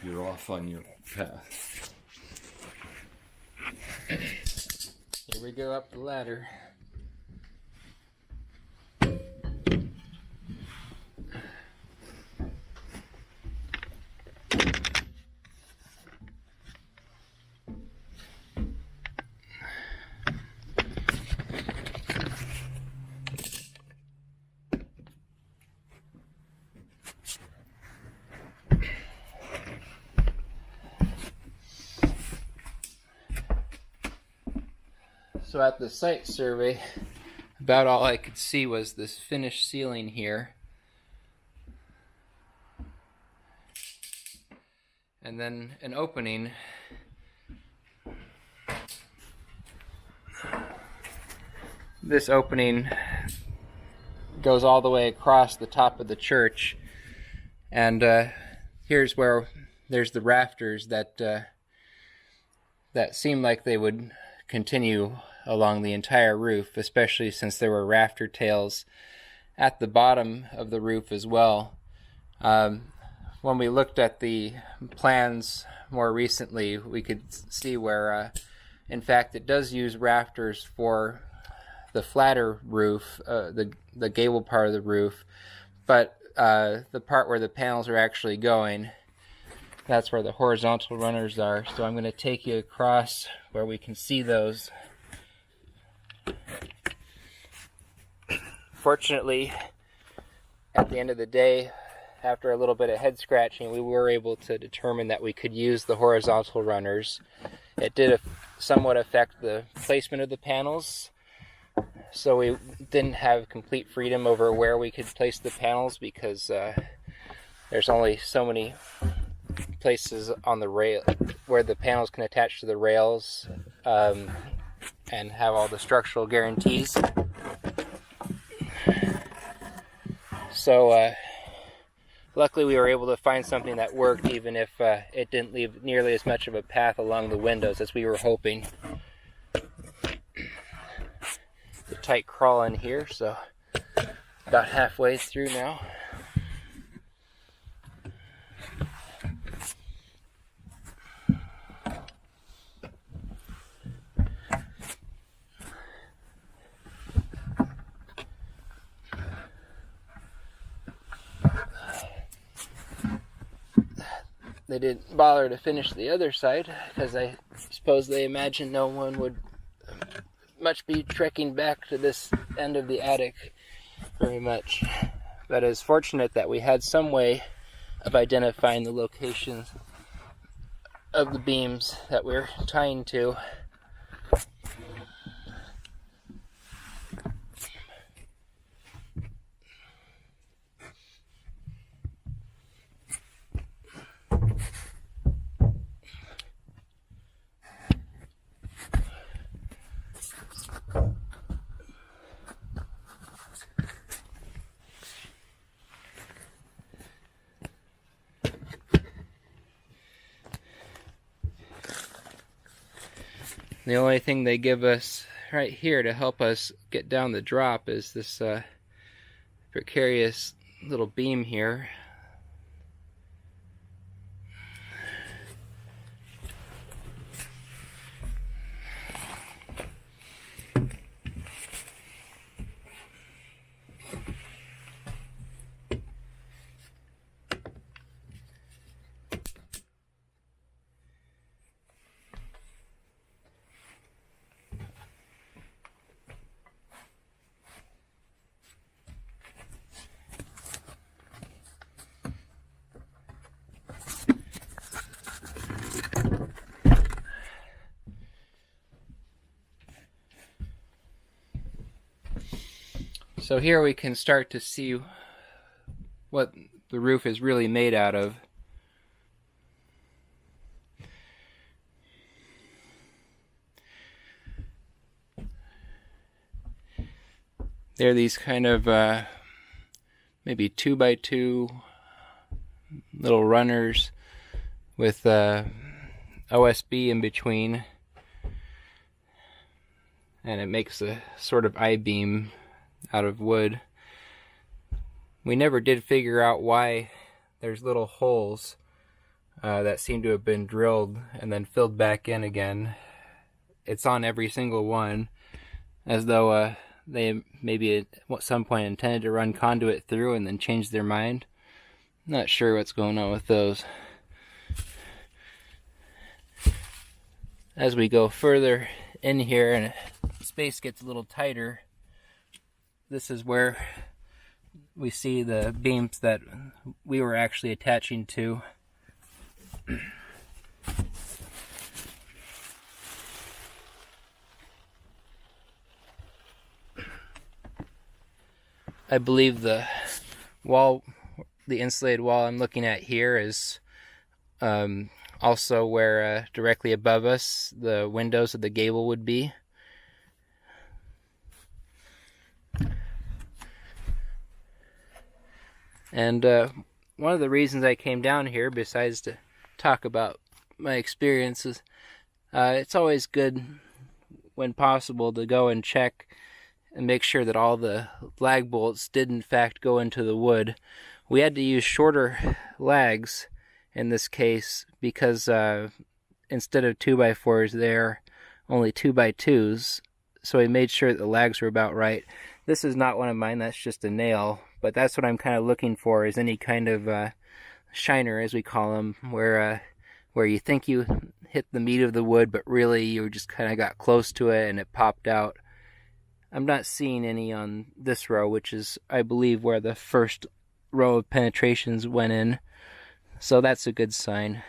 you're off on your path. Here we go up the ladder. So at the site survey, about all I could see was this finished ceiling here. And then an opening. This opening goes all the way across the top of the church. And here's where there's the rafters that seem like they would continue along the entire roof, especially since there were rafter tails at the bottom of the roof as well. When we looked at the plans more recently, we could see where, in fact, it does use rafters for the flatter roof, the gable part of the roof, but the part where the panels are actually going, that's where the horizontal runners are. So I'm going to take you across where we can see those. Fortunately, at the end of the day, after a little bit of head scratching, we were able to determine that we could use the horizontal runners. It did somewhat affect the placement of the panels, so we didn't have complete freedom over where we could place the panels because there's only so many places on the rail where the panels can attach to the rails and have all the structural guarantees. So luckily we were able to find something that worked, even if it didn't leave nearly as much of a path along the windows as we were hoping. The tight crawl in here, so about halfway through now. They didn't bother to finish the other side because I suppose they imagined no one would much be trekking back to this end of the attic very much. But it's fortunate that we had some way of identifying the locations of the beams that we're tying to. The only thing they give us right here to help us get down the drop is this precarious little beam here. So here we can start to see what the roof is really made out of. They're these kind of maybe 2x2 little runners with OSB in between, and it makes a sort of I-beam out of wood. We never did figure out why there's little holes that seem to have been drilled and then filled back in again. It's on every single one, as though they maybe at some point intended to run conduit through and then changed their mind. Not sure what's going on with those. As we go further in here and space gets a little tighter, this is where we see the beams that we were actually attaching to. I believe the wall, the insulated wall I'm looking at here is also where directly above us the windows of the gable would be. And one of the reasons I came down here, besides to talk about my experiences, it's always good when possible to go and check and make sure that all the lag bolts did in fact go into the wood. We had to use shorter lags in this case because instead of 2x4s they're only 2x2s, so we made sure that the lags were about right. This is not one of mine, that's just a nail, but that's what I'm kind of looking for, is any kind of shiner, as we call them, where you think you hit the meat of the wood but really you just kind of got close to it and it popped out. I'm not seeing any on this row, which is, I believe, where the first row of penetrations went in, so that's a good sign.